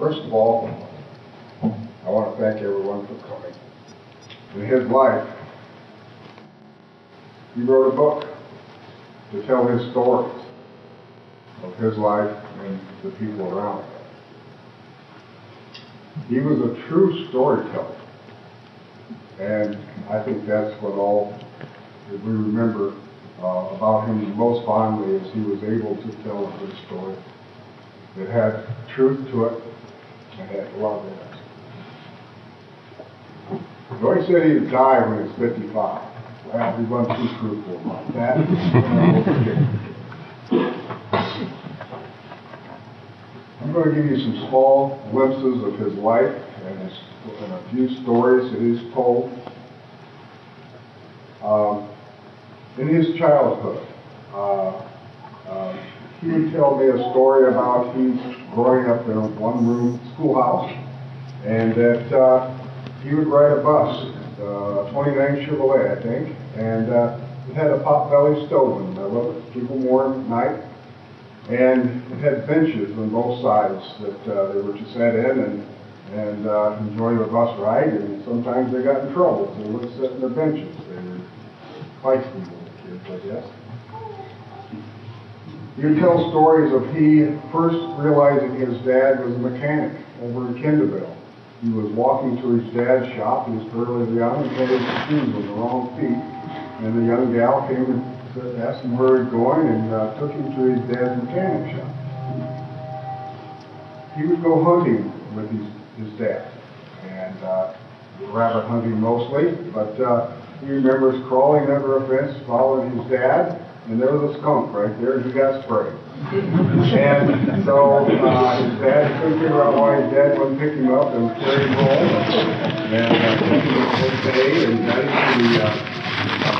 First of all, I want to thank everyone for coming. In his life, he wrote a book to tell his stories of his life and the people around him. He was a true storyteller, and I think that's what all that we remember about him most fondly, is he was able to tell a good story that had truth to it and had love in it. Joyce said he would die when he was 55. Well, he wasn't too truthful about that. I'm going to give you some small glimpses of his life and a few stories that he's told. In his childhood, he would tell me a story about he's growing up in a one-room schoolhouse, and that he would ride a bus, 29 Chevrolet, I think, and it had a pot-belly stove in the middle of it, keep them warm at night, and it had benches on both sides that they were to sit in and enjoy the bus ride, and sometimes they got in trouble, so they would sit in the benches. They were feisty little kids, I guess. He would tell stories of he first realizing his dad was a mechanic over in Kendallville. He was walking to his dad's shop. He was fairly young and had his shoes on the wrong feet. And the young gal came and asked him where he was going and took him to his dad's mechanic shop. He would go hunting with his dad, and rabbit hunting mostly, but he remembers crawling under a fence, following his dad, and there was a skunk right there, and he got sprayed. And so his dad couldn't figure out why his dad wouldn't pick him up and carry him home, and took him the next day and got him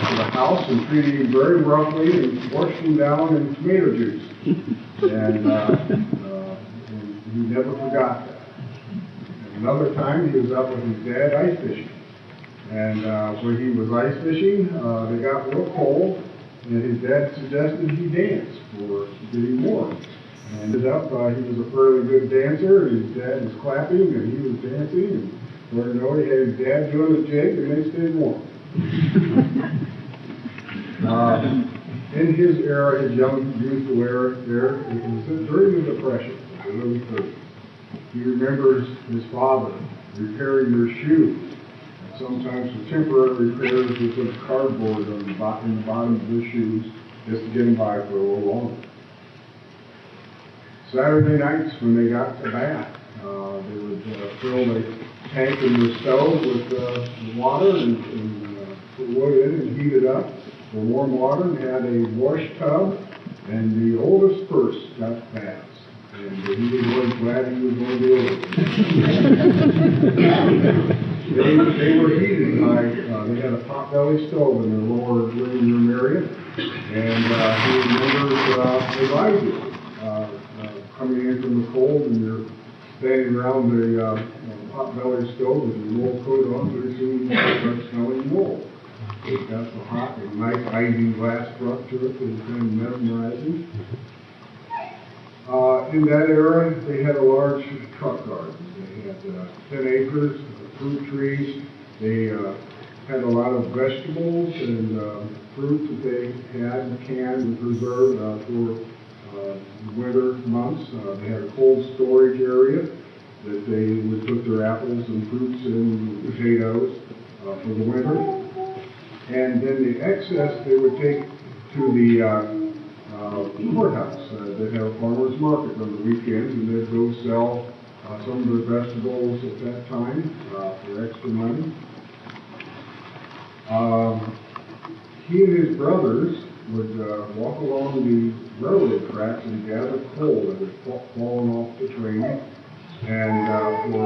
to the house and treated him very roughly and washed him down in tomato juice. And he never forgot that. And another time he was up with his dad ice fishing. And when he was ice fishing, they got real cold, and his dad suggested he dance for getting warm. And ended up, he was a fairly good dancer, and his dad was clapping, and he was dancing, and where to know, he had his dad doing the jig, and they stayed warm. In his era, his young youth era, it was during the Depression, the early 30s. He remembers his father repairing their shoes. Sometimes for temporary repairs, we put cardboard on in the bottom of the shoes just to get them by for a little longer. Saturday nights when they got to bath, they would fill the tank in the stove with water and put wood in and heat it up for warm water, and had a wash tub, and the oldest purse got baths. And he was always glad he was going to be over. They were heated by, they had a pot-belly stove in their lower living room area, and he remembers Elijah coming in from the cold, and you're standing around the pot-belly stove with your wool coat on, pretty soon you start smelling wool. It got so hot, and a nice icy glass front to it that was kind of mesmerizing. In that era, they had a large truck garden. They had 10 acres. Fruit trees. They had a lot of vegetables and fruit that they had canned and preserved for winter months. They had a cold storage area that they would put their apples and fruits and potatoes for the winter. And then the excess they would take to the courthouse. They'd have a farmer's market on the weekends, and they'd go sell some of the vegetables at that time for extra money. He and his brothers would walk along the railroad tracks and gather coal that had fallen off the train, and to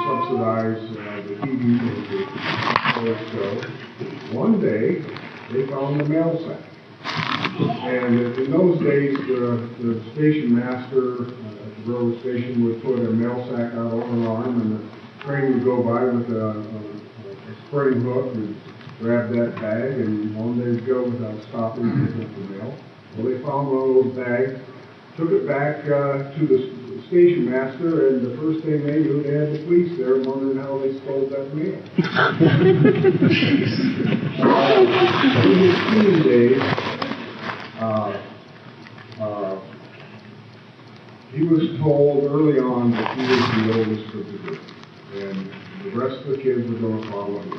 subsidize the heating of the coal stove. One day, they found the mail sack. And in those days, the station master at the railroad station would put a mail sack out over an arm, and the train would go by with a spring hook and grab that bag, and on they'd go without stopping to pick up the mail. Well, they found one of those bags took it back to the station master, and the first thing they knew, they had the police there wondering how they stole that mail. In his teen days, he was told early on that he was the oldest of the group, and the rest of the kids were going to follow him.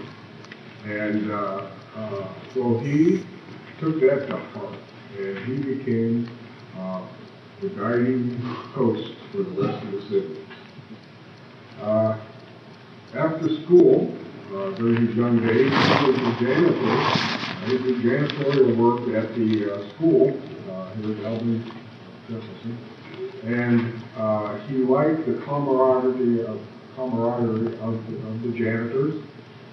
And so he took that to heart, and he became the guiding post for the rest of the siblings. After school, during his young days, he was a janitor. He did janitorial work at the school here at Albany, Jefferson. And he liked the camaraderie of the janitors,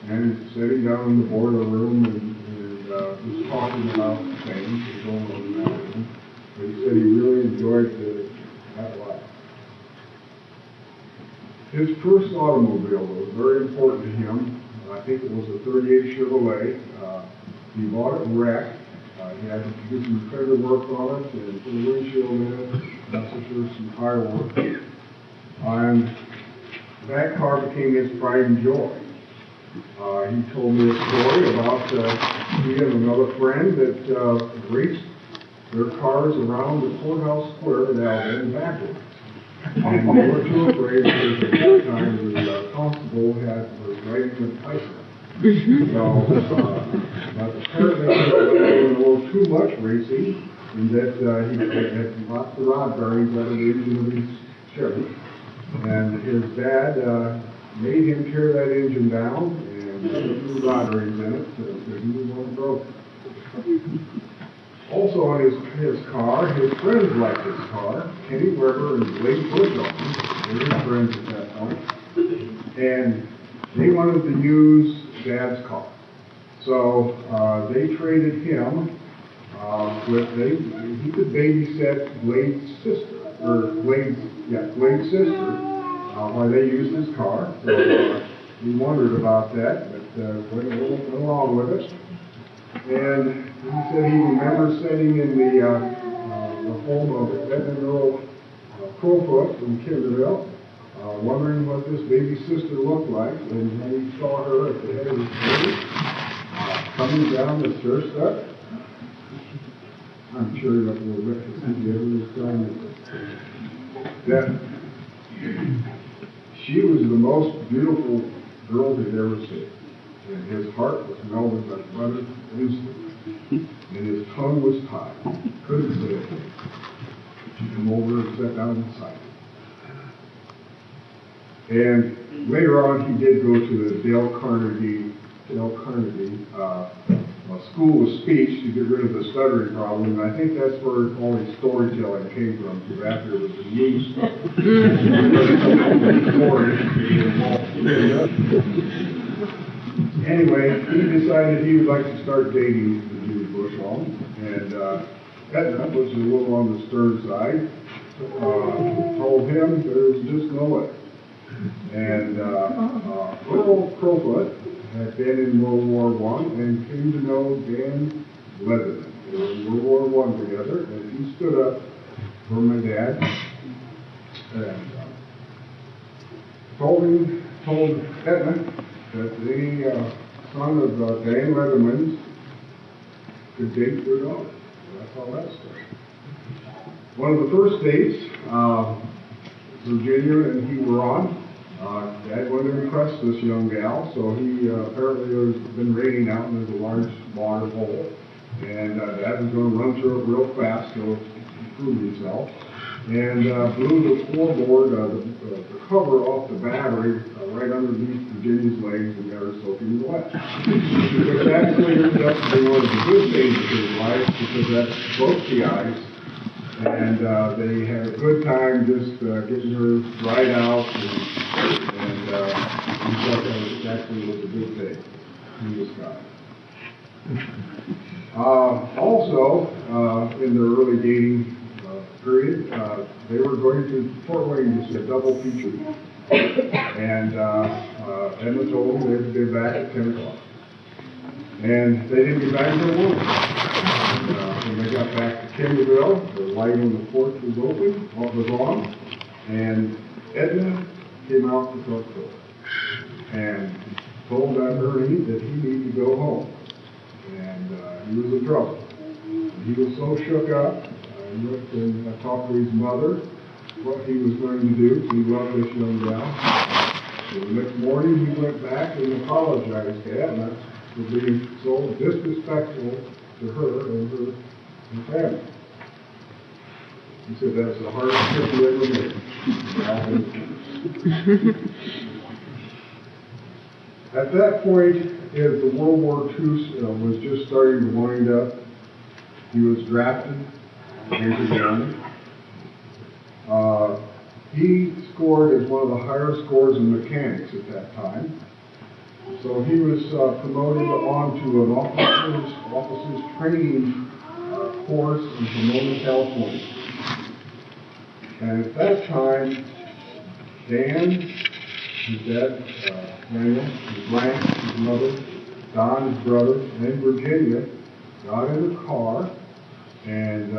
and sitting down in the boiler room and just talking about things and going on in that room. But he said he really enjoyed that life. His first automobile was very important to him. I think it was a 38 Chevrolet. He bought it wrecked. He had to do some repair work on it and put a windshield in it, necessarily some tire work. And that car became his pride and joy. He told me a story about he and another friend that raced their cars around the courthouse square at Albany backwards. And they were too afraid because at that time the constable was riding a typewriter. So, but apparently they were doing a little too much racing, and that he had lost the rod bearings out of the engine of his Chevy. And his dad made him tear that engine down and put new rod bearings in it so he was one broke. Also on his car, his friends liked his car. Kenny Weber and Blake Bushel were his friends at that point. And they wanted to use Dad's car. So they traded him he could babysit Blade's sister, Blade's sister, while they used his car. So he wondered about that, but went along with it. And he said he remembers sitting in the home of Edmund Earl Crowfoot from Kimberville, wondering what this baby sister looked like, and when he saw her at the head of his stairs, coming down the stair step. I'm sure that will look to see the other time that she was the most beautiful girl he'd ever seen. And his heart was melted like butter instantly. And his tongue was tied. Couldn't say anything. She came over and sat down beside him. And later on, he did go to the Dale Carnegie School of Speech to get rid of the stuttering problem. And I think that's where all his storytelling came from, because after it was the new stuff. Anyway, he decided he would like to start dating the Judy Bushel, and Edna, which is a little on the stern side, told him there's just no way. And Earl Crowfoot had been in World War I and came to know Dan Leatherman. They were in World War I together, and he stood up for my dad and told Edna that the son of Dan Leatherman's could date their daughter. So that's how that started. One of the first dates, Virginia and he were on. Dad wanted to impress this young gal, so he apparently has been raiding out, and there's a large water hole. And Dad was going to run through it real fast to prove himself. And blew the floorboard, the cover off the battery right underneath Virginia's legs and got her soaking wet. Which actually ended up being one of the good things of his life, because that broke the ice. And they had a good time just getting her dried out, and he thought that actually was a good thing in disguise. Also, in their early dating period, they were going to Fort Wayne to see a double feature. And Emma told them they'd be back at 10 o'clock. And they didn't get back until 1. When they got got back to Kimberville, the light on the porch was open, was on, and Edna came out the front door and told Ernie that he needed to go home, and he was in trouble. And he was so shook up, he went and talked to his mother what he was going to do. He loved this young gal. So the next morning he went back and apologized to Edna for being so disrespectful to her and her family. He said that's the hardest trip he ever made. At that point, as the World War II was just starting to wind up, he was drafted, Major General. He scored as one of the higher scores in mechanics at that time. So he was promoted on to an officer's training course in Pomona, California. And at that time, Dan, his dad, Daniel, his Blanche, his mother, Don, his brother, and Virginia got in the car and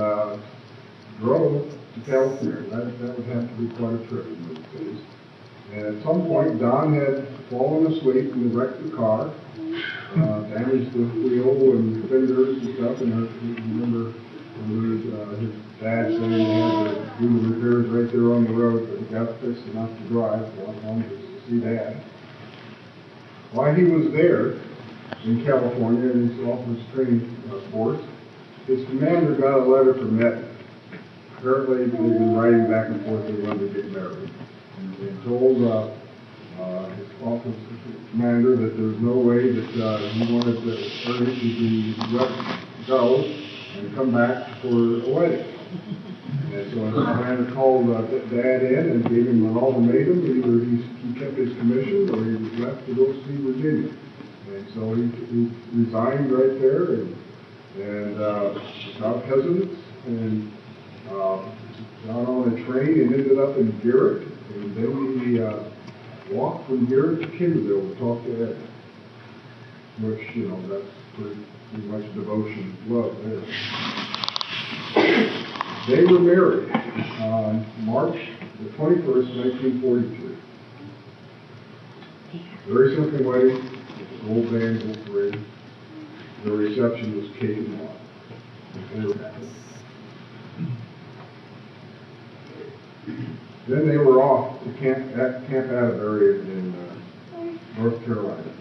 drove to California. That would have to be quite a trip in those days. And at some point, Don had fallen asleep and wrecked the car, damaged the wheel and fenders and stuff. And I remember his dad saying they had to do the repairs right there on the road, but he got fixed enough to drive. So I wanted to see Dad. While he was there in California in his officer's training course, his commander got a letter from Ed. Apparently, they'd been writing back and forth, they wanted to get married. And they told his officer commander that there was no way that he wanted Ernest to be let go and come back for a wedding. And so his commander called Dad in and gave him an ultimatum. Either he kept his commission or he was left to go see Virginia. And so he resigned right there and without hesitance and got on a train and ended up in Garrett. And then he walked from Garrett to Kimberville to talk to Ed. Which, that's pretty much devotion and love there. They were married on March the 21st, 1943. Very simple wedding, gold band, gold parade. The reception was cake and wine. They were happy. Then they were off to Camp Atterbury in North Carolina.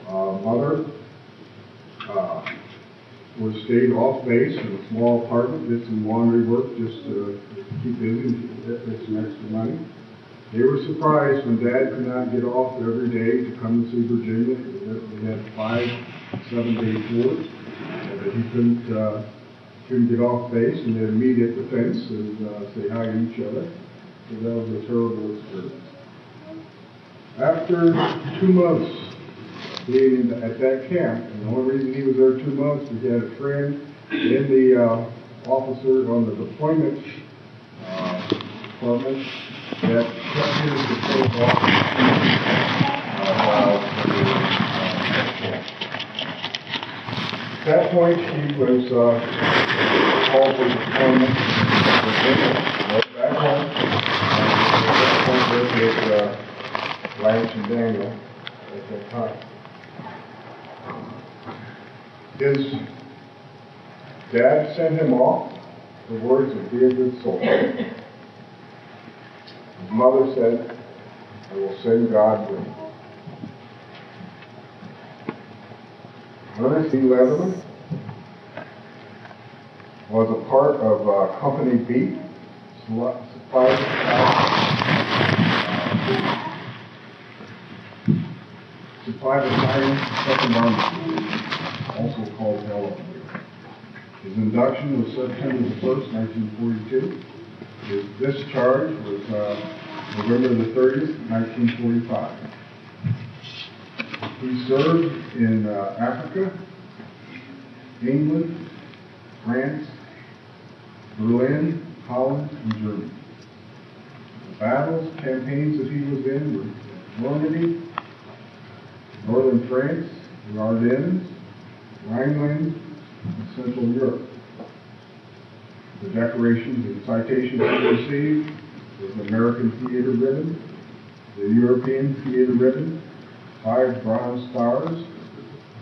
Mother was stayed off base in a small apartment, did some laundry work just to keep busy and get some extra money. They were surprised when Dad could not get off every day to come and see Virginia. They had 5 7-day tours, but he couldn't get off base, and they'd meet at the fence and say hi to each other. So that was a terrible experience. After 2 months being at that camp, and the only reason he was there 2 months was he had a friend in the officer on the deployment department that kept his deployment while they were at camp. At that point, he was called for deployment to Virginia, back home. At that point, there was Blanche and Daniel at that time. His dad sent him off the words of be a good soldier. His mother said, I will send God with you. Ernest Leatherman was a part of Company B, supplied battalion, 2nd Army, also called Eulogy. His induction was September the 1st, 1942. His discharge was November the 30th, 1945. He served in Africa, England, France, Berlin, Holland, and Germany. The battles, campaigns that he was in were Normandy, northern France, the Ardennes, Rhineland, and Central Europe. the decorations and citations he received was the American Theater Ribbon, the European Theater Ribbon, 5 Bronze Stars,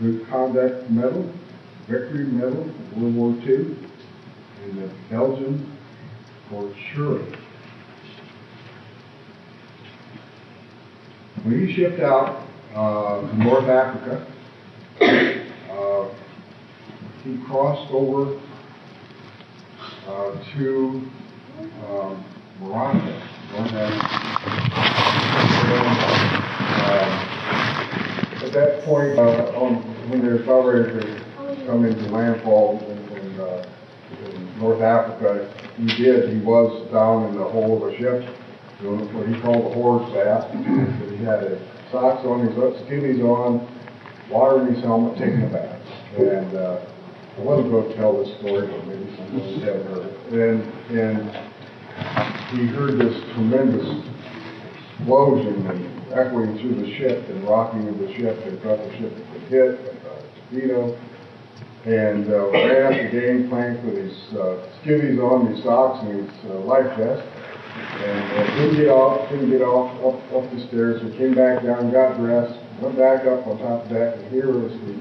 Good Conduct Medal, Victory Medal, World War II, and the Belgian Fortune. When he shipped out to North Africa, he crossed over to Morocco. At that point, when they were about ready to come into landfall in North Africa, he was down in the hold of a ship doing what he called the horde fast. He had his socks on, his skivvies on, water in his helmet, taking a bath. And I wasn't going to tell this story, but maybe some of you haven't heard it. And he heard this tremendous explosion and echoing through the ship and rocking of the ship. They thought the ship had been hit by a torpedo. And ran up the gangplank with his skivvies on, his socks, and his life vest. And didn't get off up the stairs. So came back down, got dressed, went back up on top of deck, and here was the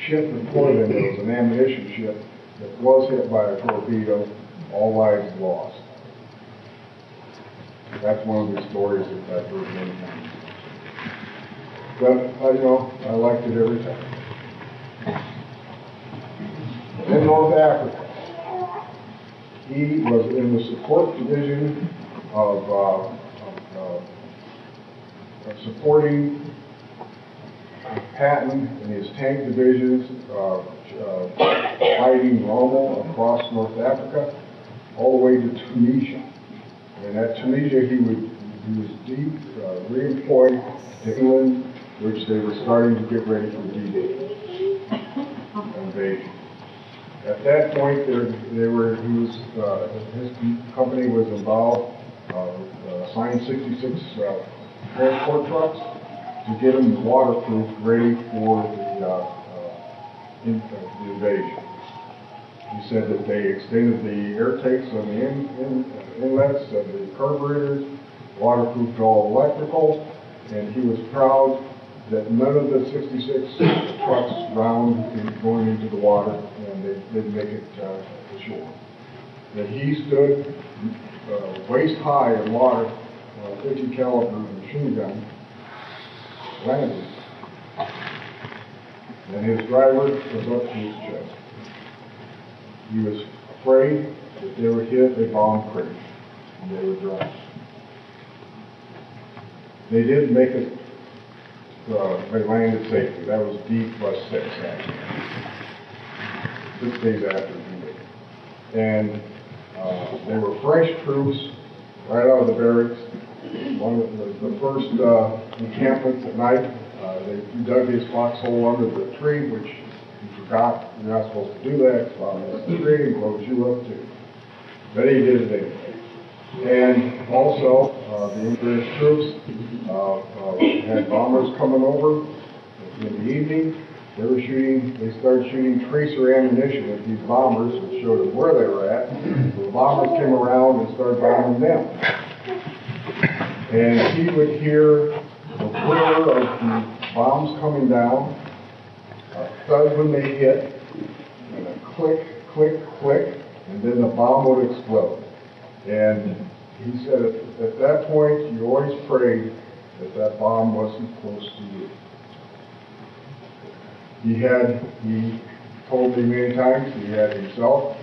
ship before them. It was an ammunition ship that was hit by a torpedo, all lives lost. That's one of the stories that I've heard many times. But, I liked it every time. In North Africa, he was in the support division of supporting Patton and his tank divisions, fighting Rommel across North Africa, all the way to Tunisia. And at Tunisia, he was re-employed to England, which they were starting to get ready for D-Day invasion. At that point, his company was involved, assigned 66 transport trucks to get them waterproof, ready for the invasion. He said that they extended the air tanks on the inlets of the carburetors, waterproofed all electrical, and he was proud that none of the 66 trucks drowned in going into the water, and they didn't make it to shore. That he stood waist high in water, 50 caliber machine gun, landed, and his driver was up to his chest. He was afraid that they would hit a bomb crate, and they would drown. They did make it. They landed safely. That was D+6, actually. 6 days after D-Day. And they were fresh troops right out of the barracks. One of the first encampments at night, he dug his foxhole under the tree, which he forgot. You're not supposed to do that. So the tree and blows you up too. But he did it anyway. And also, the British troops had bombers coming over in the evening. They started shooting tracer ammunition at these bombers, which showed them where they were at. So the bombers came around and started bombing them. And he would hear the whir of the bombs coming down, a thud when they hit, and a click, click, click, and then the bomb would explode. And he said at that point, you always prayed that bomb wasn't close to you. He told me many times, he had himself,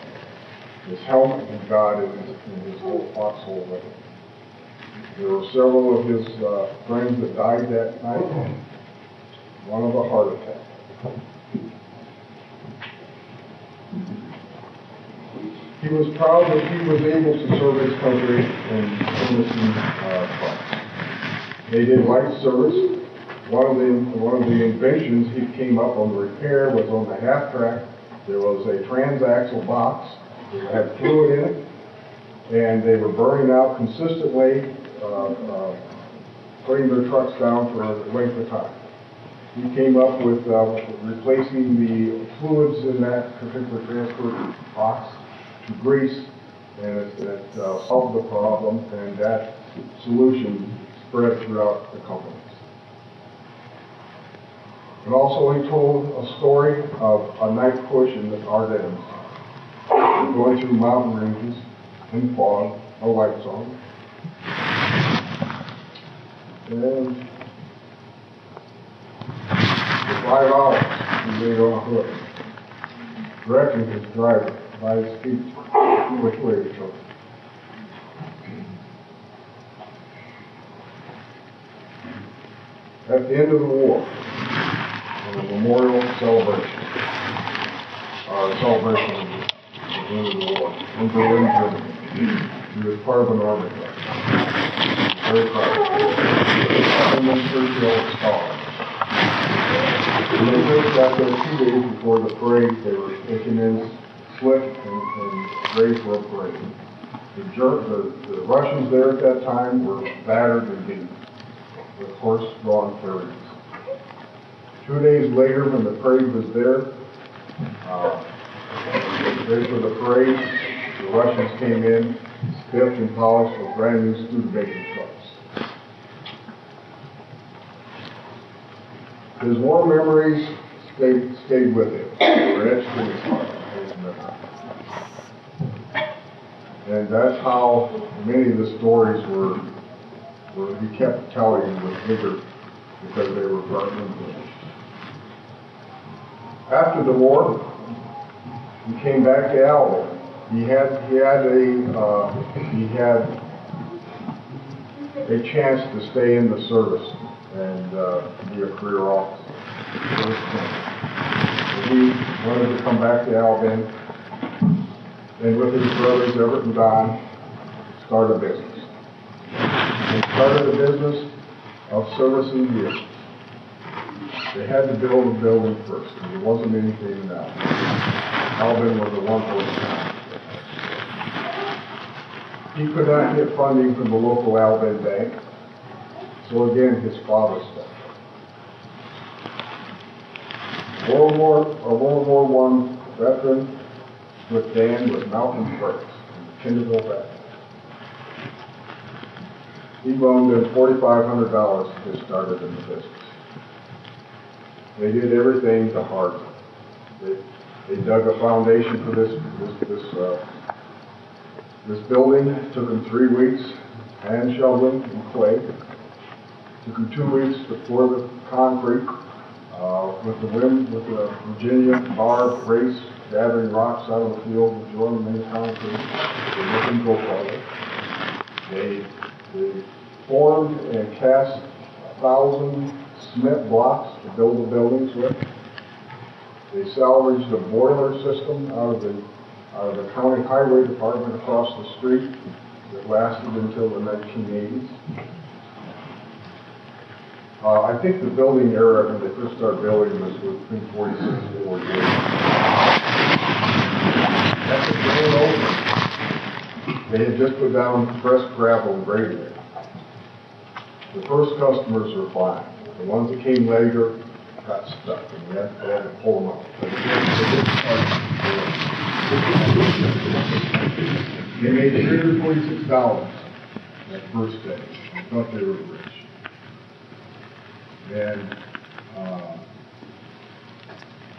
his helmet, and God in his little foxhole with him. There were several of his friends that died that night, one of a heart attack. He was proud that he was able to serve his country in Emerson trucks. They did light service. One of the inventions he came up on the repair was on the half track. There was a transaxle box that had fluid in it, and they were burning out consistently, putting their trucks down for a length of time. He came up with replacing the fluids in that particular transport box to grease and it solved the problem, and that solution spread throughout the company. And also he told a story of a night push in the Ardennes, going through mountain ranges in fog, no lights on. And for $5, he laid on a hood, directing his driver by his feet which way to go. At the end of the war, a memorial celebration, celebration of the end of the war in Berlin, Germany. He was part of an army club. Very proud. And then Churchill scholars. And they just got there 2 days before the parade. They were taken in, slick, and ready for a parade. The Russians there at that time were battered and beaten with horse-drawn carriages. 2 days later, when the parade was there, ready for the parade, the Russians came in, stiffed and polished with brand new Studebaker trucks. His war memories stayed with him. They were etched in his heart, his memory. And that's how many of the stories were he kept telling with vigor because they were partly finished. After the war, he came back to Alabama. He had a chance to stay in the service and be a career officer. He wanted to come back to Alabama, and with his brothers Everett and Don, start a business. They started a business of servicing vehicles. They had to build a building first, and there wasn't anything in Alabama. Alabama was a one-horse town. He could not get funding from the local Alabama bank, so again his father stepped up. A World War I veteran with Dan with Mountain Brakes in Kendallville Valley. He loaned them $4,500 to get started in the business. They did everything the hard way. They dug a foundation for this building. It took them 3 weeks, hand shoveling and clay. It took them 2 weeks to pour the concrete with the Virginia bar race, gathering rocks out of the field and throwing them in the concrete. They didn't go farther. They formed and cast 1,000 cement blocks to build the buildings with. They salvaged a boiler system out of the county highway department across the street that lasted until the 1980s. I think the building era when they first started building was between 46 and 48. That's a grand opening. They had just put down fresh gravel and graded it. The first customers were fine. The ones that came later got stuck, and they had to pull them up. But they made $346 that first day. They thought they were rich. And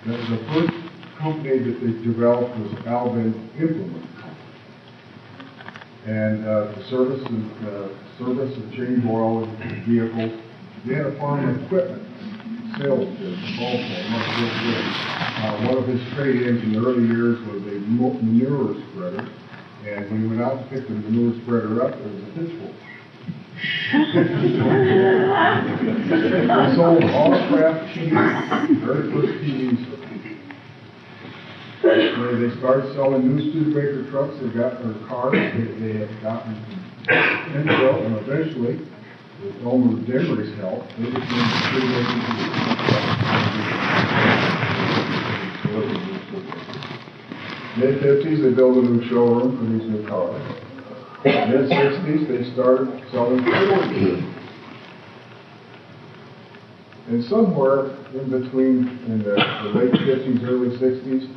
the first company that they developed was Alvin Implement Company. And the service and change oil in vehicles. They had a farm equipment sales business also. One of his trade-ins in the early years was a manure spreader. And when he went out to pick the manure spreader up, there was a pitchfork. They sold autographed TVs, very first TVs. They started selling new Studebaker trucks. They got their cars. They had gotten inbuilt, and eventually, with Elmer Demery's help, they became the Studebaker. Mid-50s, they built a new showroom for these new cars. Mid-60s, they started selling Ford. And somewhere in between, in the late 50s, early 60s,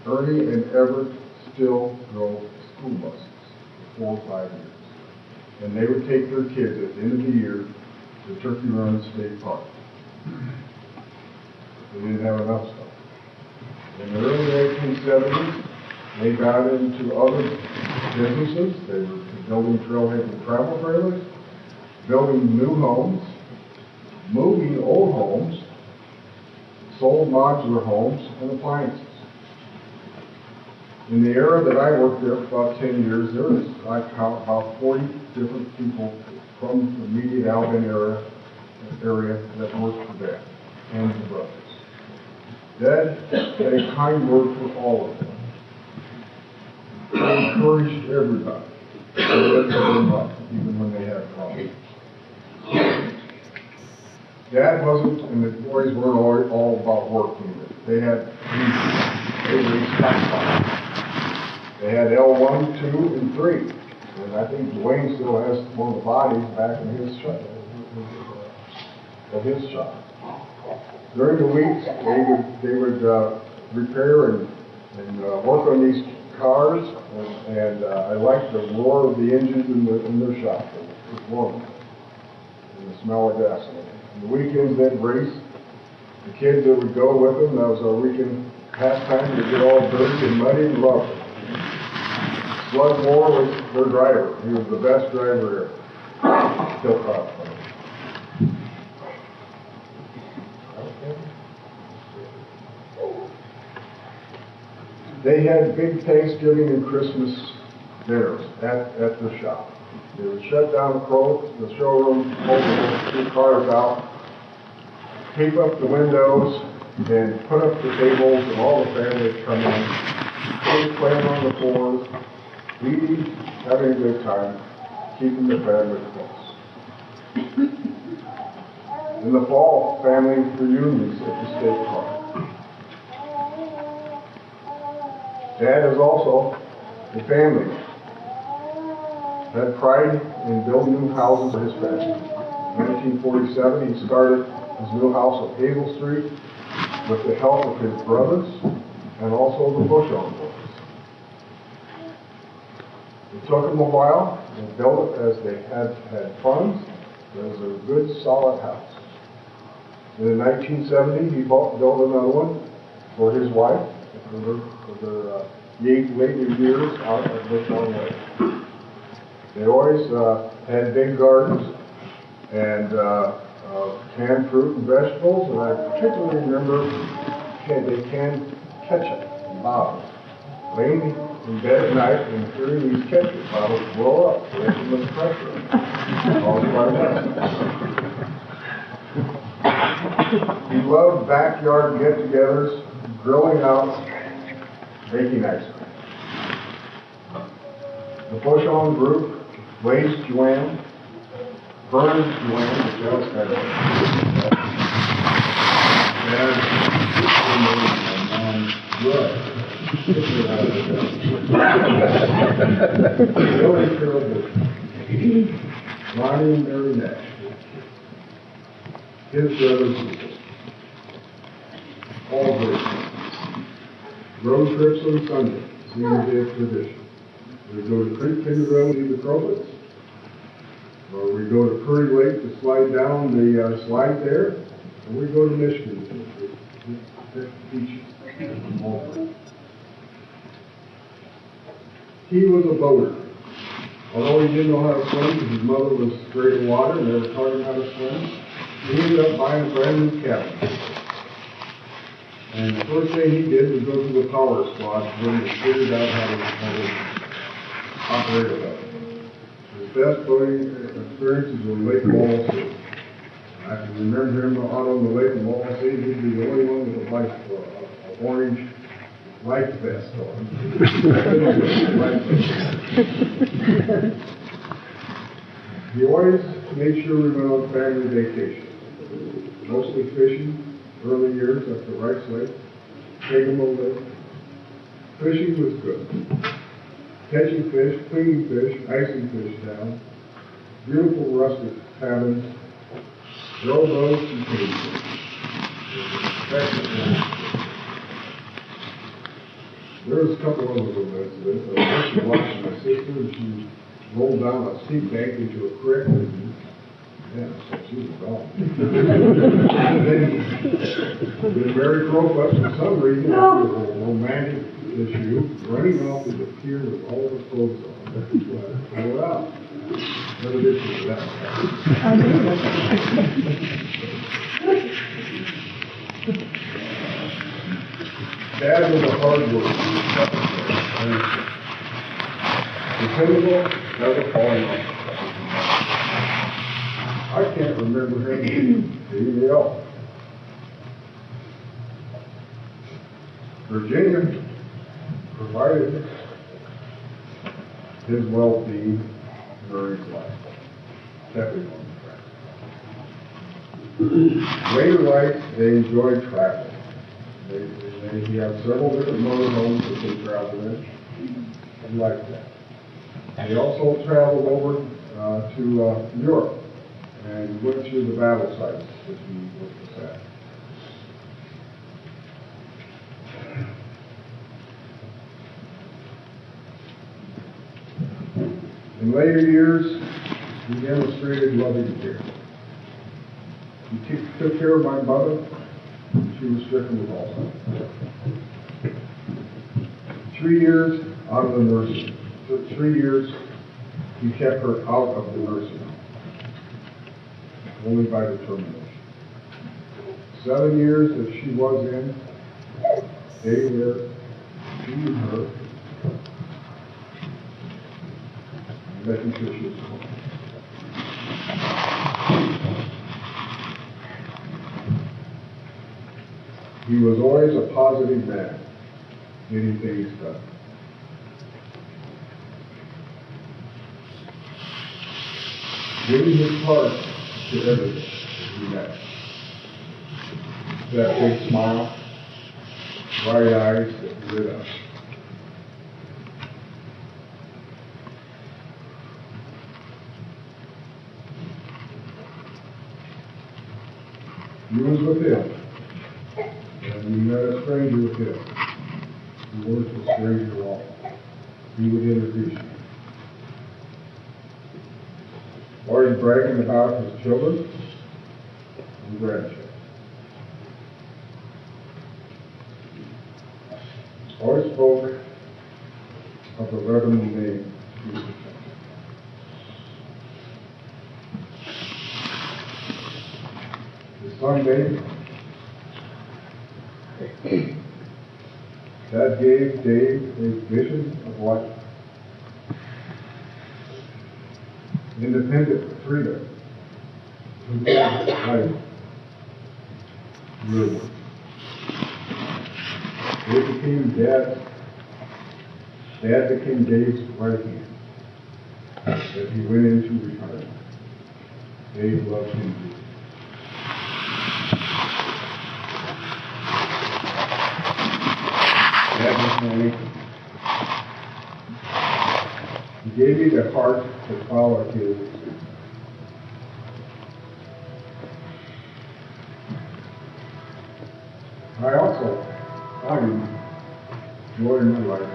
Ernie and Everett still drove school buses. 4 or 5 years. And they would take their kids at the end of the year to Turkey Run State Park. They didn't have enough stuff. In the early 1870s, they got into other businesses. They were building trailhead and travel trailers, building new homes, moving old homes, sold modular homes and appliances. In the era that I worked there for about 10 years, there was, I count, about 40 different people from the immediate Alvin area that worked for Dad and his brothers. Dad had a kind word for all of them. He encouraged everybody to live their life, even when they had problems. Dad wasn't, and the boys weren't all about work either. They raised stockpiles. They had L1, 2, and 3. And I think Dwayne still has one of the bodies back in his shop. During the weeks, they would repair and work on these cars, and I liked the roar of the engines in their shop. It was warm, and the smell of gasoline. And the weekends they'd race. The kids that would go with them, that was our weekend pastime. They'd get all dirty and muddy and loved it. Slug Moore was their driver. He was the best driver ever. Still proud of him. They had big Thanksgiving and Christmas dinners at the shop. They would shut down the showroom, pull the 2 cars out, tape up the windows, and put up the tables, and all the family would come in, kids playing on the floors, eating, having a good time, keeping the family close. In the fall, family reunions at the state park. Dad is also a family. Had pride in building new houses for his family. In 1947, he started his new house on Hazel Street with the help of his brothers and also the Bushon boys. It took them a while to build it as they had funds. It was a good, solid house. And in 1970, he built another one for his wife, for their later years out at Bushon Lake. They always had big gardens and canned fruit and vegetables, and I particularly remember they canned ketchup in bottles. Laying in bed at night and hearing these ketchup bottles blow up, so they can look pressure caused by that. He loved backyard get-togethers, grilling out, baking ice cream. The Bushon group, Wayne's Joanne, Vern's Joanne, which else had Billy Carroll Bush, Ronnie and Mary Nash, his brothers and sisters, all great. Road trips on Sunday, senior day of tradition. We go to Creek Kindergarten to see the Crowlets. Or we go to Prairie Lake to slide down the slide there. And we go to Michigan to beaches. He was a boater. Although he didn't know how to swim because his mother was afraid of water and never taught him how to swim, he ended up buying a brand new cabin. And the first thing he did was go to the power squad when he figured out how to operate it. His best boating experiences were Lake Wallasey. I can remember him out on the lake in Wallasey. He'd be the only one with a orange life vest on. He always made sure we went on family vacation. Mostly fishing, early years up to Rice Lake, Kagamo Lake. Fishing was good. Catching fish, cleaning fish, icing fish down, beautiful rustic cabins, rowboats and cage fish. There was a couple of other little incidents. I was watching my sister, and she rolled down a steep bank into a creek, and yeah, so she was gone. And then Mary broke up for some reason after a romantic issue, running off to the pier with all her clothes on. Pull out. Never did see that. Dad was a hard worker. Dependable, never falling off. I can't remember him being ill. Virginia provided his well-being during his life, kept him on track. Later life, they enjoyed traveling. He had several different motorhomes that they traveled in. He liked that. They also traveled over to Europe and went to the battle sites that he was at. In later years, he demonstrated loving care. He took care of my mother. She was stricken with Alzheimer's. 3 years out of the nursing. For 3 years, he kept her out of the nursing home, only by determination. 7 years that she was in, they were feeding her, and making sure she was home. He was always a positive man, getting things done. Giving his heart to everything he met. That big smile, bright eyes that lit up. He was with him. And when you met a stranger with him, he was a stranger all. He would introduce you. Always bragging about his children and grandchildren. Always spoke of the Reverend name he was protected. His son Dave, Dad gave Dave a vision of life. Independent freedom. Life. Real work. Dave became Dad. Dad became Dave's right hand as he went into retirement. Dave loved him deeply. Dad was my anchor. He gave me the heart to follow his. I also find joy in my life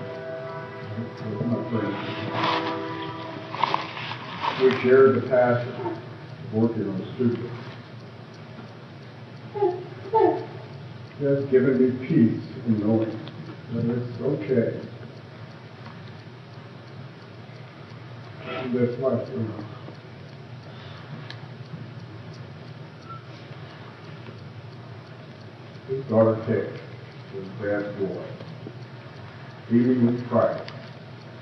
with my friends. We shared the passion of working on the studio. It has given me peace in knowing that it's okay. That's life. His daughter Kate was Dad's boy. Even with pride,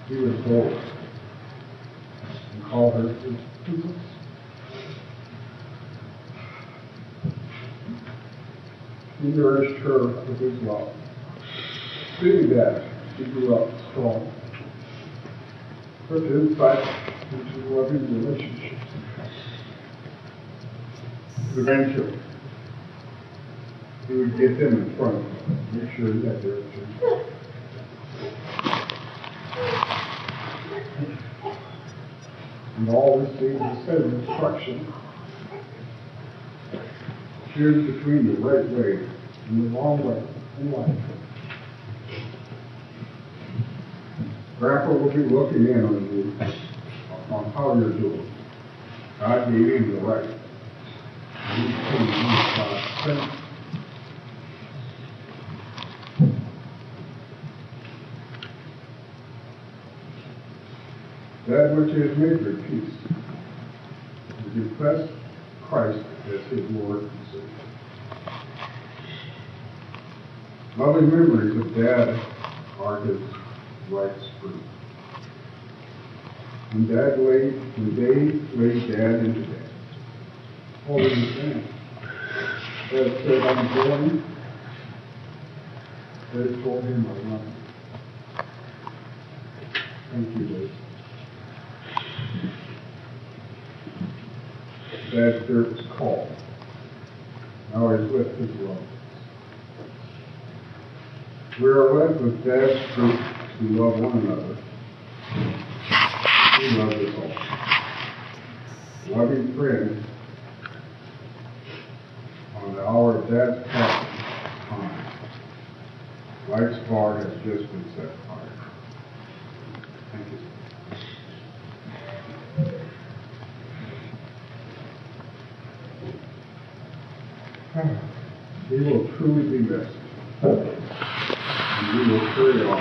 he was bold and called her his princess. He nourished her with his love. Seeing that, she grew up strong. Put insight into loving relationships. The grandchildren, he would get them in front of him, make sure he had their attention. And all received the same instruction. Choose between the right way and the wrong way in life. Grandpa will be looking in on you how you're doing. God gave him the right. And he came to God's strength. That which is made for peace. To confess Christ as his Lord and Savior. Loving memories of Dad are his life's fruit. When Dave laid Dad into bed, holding his hand, Dad said, I'm going. Dad told him, I love him. Thank you, Dave. Dad's spirit was called. Now he's with his love. We are left with Dad's truth to love one another. He loves us all. Loving friend, on the hour of Dad's passing time, life's bar has just been set fire. Thank you. He will truly be missed. And we will carry on